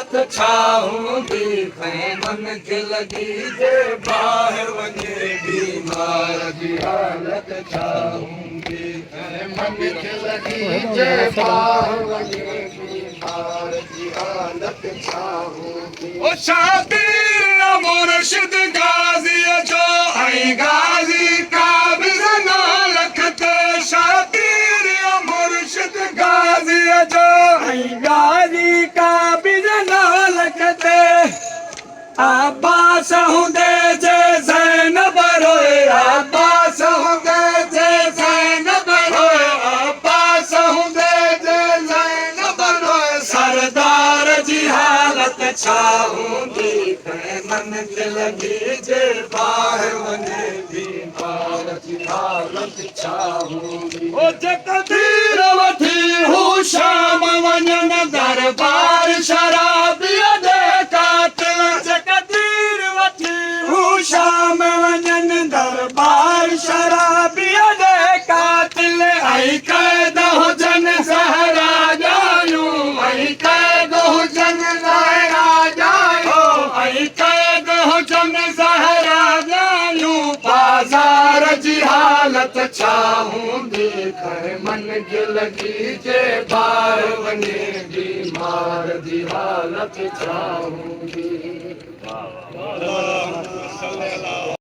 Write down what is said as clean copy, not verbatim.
हालत छा हूंदी मन खे लॻी जे ॿाहिरि वञे बीमार जी हालत छा हूंदी मन खे लॻी जे ॿाहिरि वञे बीमार जी हालत छा हूंदी ओ शाबीर मुर्शिद गाज़ीअ जो ऐं गाज़ी काबिज़ न लखते शाबीर मुर्शिद गाज़ीअ जो ऐं गाज़ी काबिज़ न लखते अब्बास हूंदे जे ज़ैनब रोए अब्बास हूंदे जे ज़ैनब रोए अब्बास हूंदे जे ज़ैनब रोए सरदार जी हालत छा हूंदी मन खे लॻी जे ॿाहिरि वञे बीमार जी हालत छा हूंदी ओ तक़दीर वठी हू शाम वञनि दरबार शराबीअ जे कातिल तक़दीर वठी हू शाम वञनि दरबार शराबीअ जे कातिल ऐं क़ैद हुजनि ज़हरा ॼायूं ऐं क़ैद हुजनि ज़हरा ॼायूं ऐं क़ैद हुजनि ज़हरा ॼायूं बाज़ार जी हालत छा हूंदी मन खे लॻी जे ॿाहिरि वञे बीमार जी हालत छा हूंदी